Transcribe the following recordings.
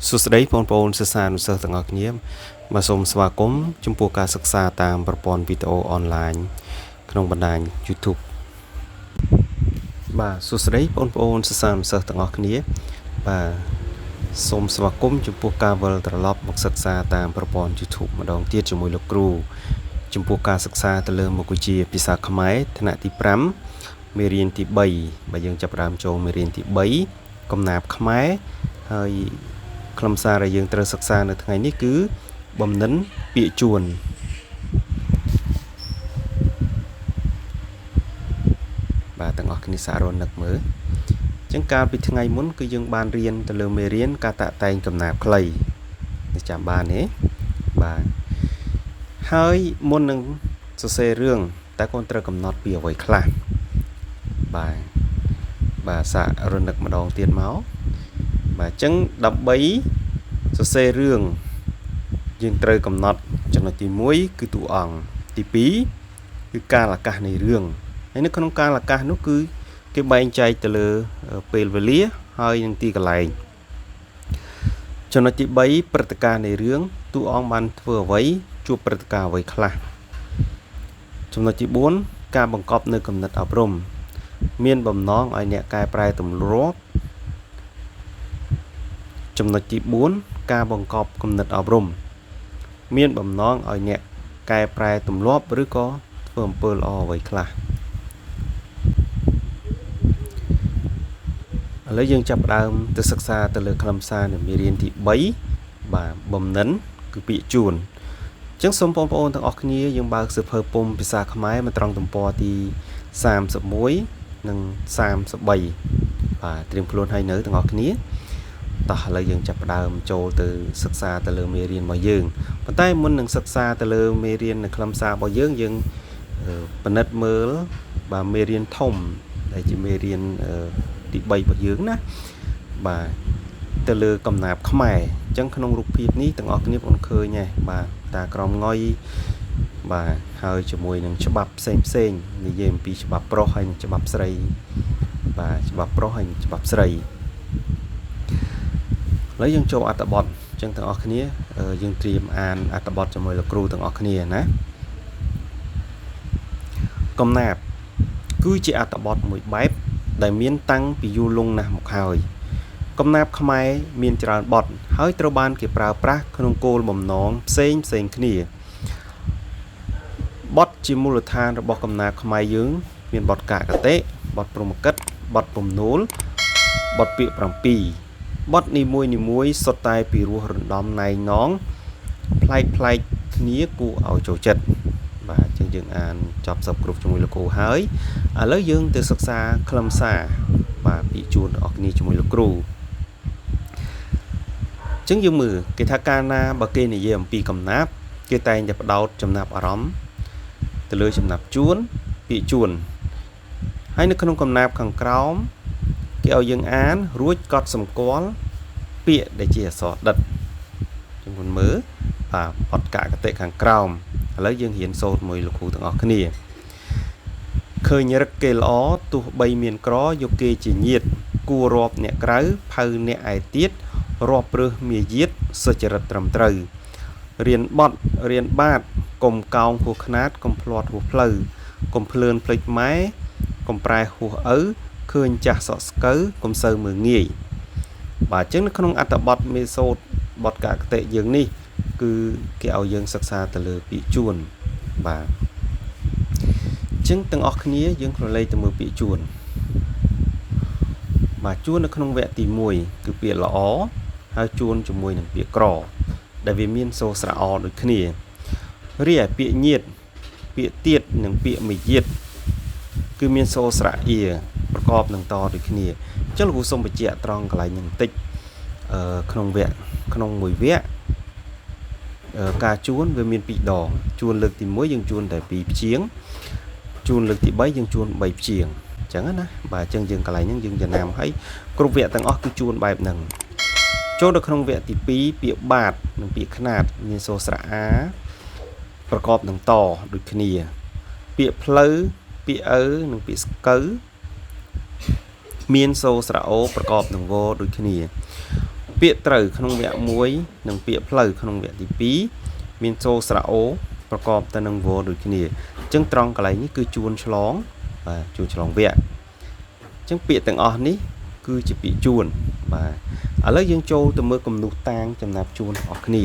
សួស្តីបងប្អូនសិស្សានុសិស្សទាំងអស់គ្នាបាទសូមស្វាគមន៍ចំពោះការសិក្សាតាមប្រព័ន្ធវីដេអូអនឡាញក្នុងបណ្ដាញ YouTube បាទសួស្តីបងប្អូនសិស្សានុសិស្សទាំងអស់គ្នាបាទសូមស្វាគមន៍ចំពោះការវិលត្រឡប់មកសិក្សាតាមប្រព័ន្ធ YouTube ម្ដងទៀតជាមួយលោកគ្រូចំពោះការសិក្សាទៅលើមុខវិជ្ជាភាសាខ្មែរថ្នាក់ទី5មេរៀនទី3បាទយើងចាប់ផ្ដើមចូលមេរៀនទី3កំណាព្យខ្មែរហើយខ្លឹមសារដែលយើងត្រូវសិក្សានៅថ្ងៃនេះគឺបំណិនពាក្យជួនបាទទាំងអស់គ្នាសាករនឹកមើលអញ្ចឹងកាលពីថ្ងៃមុនគឺយើងបានរៀនទៅលើមេរៀនការតាក់តែងកំណាព្យខ្លីនេះចាំបានទេបាទហើយមុននឹងសរសេររឿងតើកូនត្រូវកំណត់ពីអ្វីខ្លះបាទសាករនឹកម្ដងទៀតមកបាទអញ្ចឹងដើម្បីសរសេររឿងយើងត្រូវកំណត់ចំណុចទី1គឺតួអង្គទី2គឺកាលអាកាសនៃរឿងហើយនៅក្នុងកាលអាកាសនោះគឺគេបែងចែកទៅលើពេលវេលាហើយនិងទីកន្លែងចំណុចទី3ព្រឹត្តិការណ៍នៃរឿងតួអង្គបានធ្វើអ្វីជួបព្រឹត្តិការណ៍អ្វីខ្លះចំណុចទី4ការបង្កប់នៅគំនិតអប់រំមានបំណងឲ្យអ្នកកែប្រែទម្លាប់ចំណុចទី4ការបង្កប់គំនិតអប់រំមានបំណងឲ្យអ្នកកែប្រែទម្លាប់ឬក៏ធ្វើអំពើល្អអ្វីខ្លះឥឡូវយើងចាប់ផ្ដើមទៅសិក្សាទៅលើខ្លឹមសារនៃមេរៀនទី3បាទបំណិនគឺពាក្យជួនអញ្ចឹងសូមបងប្អូនទាំងអស់គ្នាយើងបើកសៀវភៅពុម្ពភាសាខ្មែរមកត្រង់ទំព័រទី31និង33បាទត្រៀមខ្លួនឲ្យនៅទាំងអស់គ្នាតោះឥឡូវយើងចាប់ផ្ដើមចូលទៅសិក្សាទៅលើមេរៀនរបស់យើងប៉ុន្តែមុននឹងសិក្សាទៅលើមេរៀននៅខ្លឹមសាររបស់យើងពិនិត្យមើលបាទមេរៀនធំដែលជាមេរៀនទី3របស់យើងណាបាទទៅលើកំណាព្យខ្មែរអញ្ចឹងក្នុងរូបភាពនេះទាំងអស់គ្នាបងឃើញហ៎បាទតាក្រមងុយបាទហើយជាមួយនឹងច្បាប់ផ្សេងនិយាយអំពីច្បាប់ប្រុសហើយនិងច្បាប់ស្រីបាទច្បាប់ប្រុសហើយនិងច្បាប់ស្រីឥឡូវយើងចូលអត្ថបទអញ្ចឹងទាំងអស់គ្នាយើងត្រៀមអានអត្ថបទជាមួយលោកគ្រូទាំងអស់គ្នាណាកំណាព្យគឺជាអត្ថបទមួយបែបដែលមានតាំងពីយូរលង់ណាស់មកហើយកំណាព្យខ្មែរមានច្រើនបទហើយត្រូវបានគេប្រើប្រាស់ក្នុងគោលបំណងផ្សេងគ្នាបទជាមូលដ្ឋានរបស់កំណាព្យខ្មែរយើងមានបទកាកតេបទព្រហ្មកិត្តបទពំនូលបទពាក្យ7បទនីមួយសុទ្ធតែពីរោះរំដំណែងណងប្លែកគ្នាគួរឲ្យចូលចិត្តបាទអញ្ចឹងយើងអានចប់សពគ្រប់ជាមួយលោកគ្រូហើយឥឡូវយើងទៅសិក្សាខ្លឹមសារបាទពាក្យជួនរបស់គ្នាជាមួយលោកគ្រូអញ្ចឹងយើងមើលគេថាកាលណាបើគេនិយាយអំពីកំណាព្យគេតែងតែផ្ដោតចំណាប់អារម្មណ៍ទៅលើចំណាប់ជួនពាក្យជួនហើយនៅក្នុងកំណាព្យខាងក្រោមគេឲ្យយើងអានរួចកត់សម្គាល់ពាក្យដែលជាអក្សរដិតchúng mìnhមើលបាទបទកាកតេខាងក្រោមឥឡូវយើងរៀនសូត្រមួយលោកគ្រូទាំងអស់គ្នាឃើញរឹកគេល្អទោះបីមានក្រយកគេជាញាតគួររាប់អ្នកក្រៅផៅអ្នកឯទៀតរាប់ព្រឹសមាយាទសុចរិតត្រឹមត្រូវរៀនបត់រៀនបាតកុំកោងហួសខ្នាតកុំភ្លាត់ហួសផ្លូវកុំភ្លើនភ្លេចម៉ែកុំប្រែហួសឪឃើញចាស់សក់ស្កូវកុំសូវមើងងាយបាទអញ្ចឹងនៅក្នុងអត្ថបទមេសូតបទកាកតេយើងនេះគឺគេឲ្យយើងសិក្សាទៅលើពាក្យជួនបាទអញ្ចឹងទាំងអស់គ្នាយើងក្រឡេកទៅមើលពាក្យជួនបាទជួននៅក្នុងវគ្គទី1គឺពាក្យល្អហើយជួនជាមួយនឹងពាក្យក្រដែលវាមានសូរស្រៈអដូចគ្នារីឯពាក្យញាតពាក្យទៀតនិងពាក្យមាយាទគឺមានសូរស្រៈអៀប្រកបនឹងតដូចគ្នាអញ្ចឹងលោកគ្រូសូមបញ្ជាក់ត្រង់កន្លែងនេះបន្តិចក្នុងមួយវគ្គការជួនវាមាន2ដងជួនលើកទី1យើងជួនតែ2ព្យាង្គជួនលើកទី3យើងជួន3ព្យាង្គអញ្ចឹងណាបាទអញ្ចឹងយើងកន្លែងហ្នឹងយើងចំណាំឲ្យគ្រប់វគ្គទាំងអស់គឺជួនបែបហ្នឹងចូលទៅក្នុងវគ្គទី2ពាក្យបាតនិងពាក្យខ្នាតមានសូរស្រៈអាប្រកបនឹងតដូចគ្នាពាក្យផ្លូវពាក្យឪនិងពាក្យស្កូវមានសូរស្រៈអូប្រកបនឹងវដូចគ្នា ពាក្យត្រូវក្នុងវគ្គ1និងពាក្យផ្លូវក្នុងវគ្គទី2មានសូរស្រៈអូប្រកបទៅនឹងវដូចគ្នាអញ្ចឹងត្រង់កន្លែងនេះគឺជួនឆ្លងបាទជួនឆ្លងវគ្គអញ្ចឹងពាក្យទាំងអស់នេះគឺជាពាក្យជួនបាទឥឡូវយើងចូលទៅមើលគំនូសតាងចំណាប់ជួនរបស់គ្នា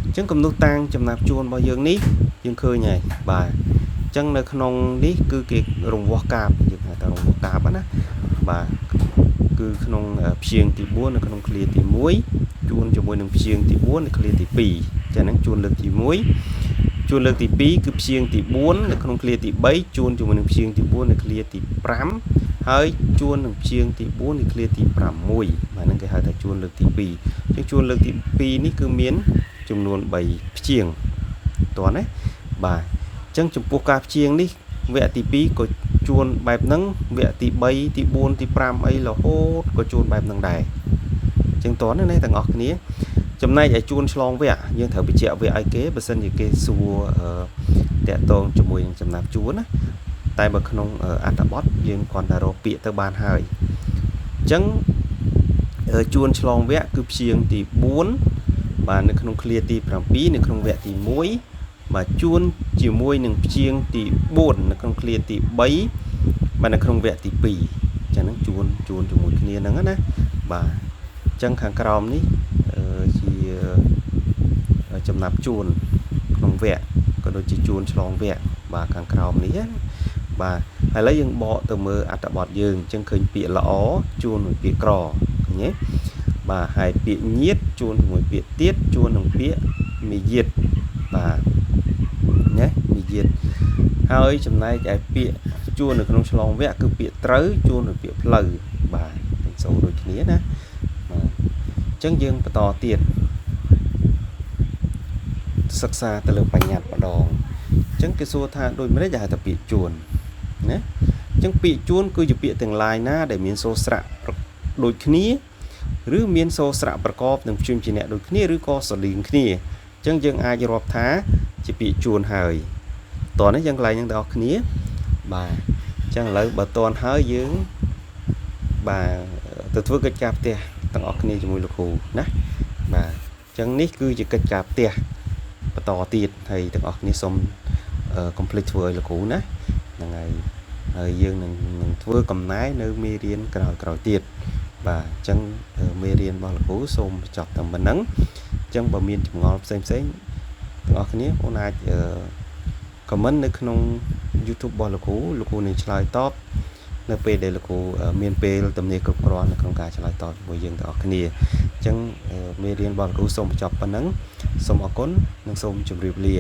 អញ្ចឹងគំនូសតាងចំណាប់ជួនរបស់យើងនេះយើងឃើញហើយបាទអញ្ចឹងនៅក្នុងនេះគឺគេរង្វាស់កាបយើងហៅថារង្វាស់កាបណាបាទគឺក្នុងព្យាង្គទី4នៅក្នុងឃ្លាទី1ជួនជាមួយនឹងព្យាង្គទី4នៅឃ្លាទី2ចា៎ហ្នឹងជួនលើកទី1ជួនលើកទី2គឺព្យាង្គទី4នៅក្នុងឃ្លាទី3ជួនជាមួយនឹងព្យាង្គទី4នៅឃ្លាទី5ហើយជួននឹងព្យាង្គទី4នៅឃ្លាទី6បាទហ្នឹងគេហៅថាជួនលើកទី2អញ្ចឹងជួនលើកទី2នេះគឺមានចំនួន3ព្យាង្គតោះណាបាទអញ្ចឹងចំពោះការព្យាង្គនេះវគ្គទី2ក៏ជួនបែបហ្នឹងវគ្គទី3ទី4ទី5អីរហូតក៏ជួនបែបហ្នឹងដែរអញ្ចឹងតោះណាទាំងអស់គ្នាចំណែកឲ្យជួនឆ្លងវគ្គយើងត្រូវបញ្ជាក់វគ្គឲ្យគេបើសិនជាគេសួរតាក់ទងជាមួយនឹងចំណាប់ជួនណាតែបើក្នុងអត្ថបទយើងគ្រាន់តែរកពាក្យទៅបានហើយអញ្ចឹងជួនឆ្លងវគ្គគឺព្យាង្គទី4បាទនៅក្នុងឃ្លាទី7នៅក្នុងវគ្គទី1បាទជួនជាមួយនឹងព្យាង្គទី4នៅក្នុងឃ្លាទី3បាទនៅក្នុងវគ្គទី2អញ្ចឹងហ្នឹងជួនជាមួយគ្នាហ្នឹងណាបាទអញ្ចឹងខាងក្រោមនេះជាចំណាប់ជួនក្នុងវគ្គក៏ដូចជាជួនឆ្លងវគ្គបាទខាងក្រោមនេះបាទឥឡូវយើងបកទៅមើលអត្ថបទយើងអញ្ចឹងឃើញពាក្យល្អជួននឹងពាក្យក្រឃើញទេបាទហើយពាក្យញាតជួនជាមួយពាក្យទៀតជួននឹងពាក្យមាយាទបាទណាមាយាទហើយចំណែកឯពាក្យជួននៅក្នុងឆ្លងវគ្គគឺពាក្យត្រូវជួននឹងពាក្យផ្លូវបាទទាំងសូរដូចគ្នាណាបាទអញ្ចឹងយើងបន្តទៀតសិក្សាទៅលើបញ្ញត្តិម្ដងអញ្ចឹងគេសួរថាដូចម្តេចដែលហៅថាពាក្យជួនណាអញ្ចឹងពាក្យជួនគឺជាពាក្យទាំងឡាយណាដែលមានសូរស្រៈដូចគ្នាឬមានសូរស្រៈប្រកបនឹងព្យញ្ជនៈដូចគ្នាឬក៏ស្រដៀងគ្នាអញ្ចឹងយើងអាចរាប់ថាជាពាក្យជួនហើយតោះនេះយើងកន្លែងហ្នឹងទាំងអស់គ្នាបាទអញ្ចឹងឥឡូវបើតន់ហើយយើងបាទទៅធ្វើកិច្ចការផ្ទះទាំងអស់គ្នាជាមួយលោកគ្រូណាបាទអញ្ចឹងនេះគឺជាកិច្ចការផ្ទះបន្តទៀតហើយទាំងអស់គ្នាសូមcomplete ធ្វើឲ្យលោកគ្រូណាហ្នឹងហើយយើងនឹងធ្វើកំណែនៅមេរៀនក្រោយទៀតបាទអញ្ចឹងមេរៀនរបស់លោកគ្រូសូមបញ្ចប់តែប៉ុណ្្នឹងអញ្ចឹងបើមានចម្ងល់ផ្សេងទាំងអស់គ្នាបងអាចcomment នៅក្នុង YouTube របស់លោកគ្រូនឹងឆ្លើយតបនៅពេលដែលលោកគ្រូមានពេលទំនេរគ្រប់គ្រាន់នៅក្នុងការឆ្លើយតបជាមួយយើងទាំងអស់គ្នាអញ្ចឹងមេរៀនរបស់លោកគ្រូសូមបញ្ចប់ប៉ុណ្ណឹងសូមអរគុណនិងសូមជម្រាបលា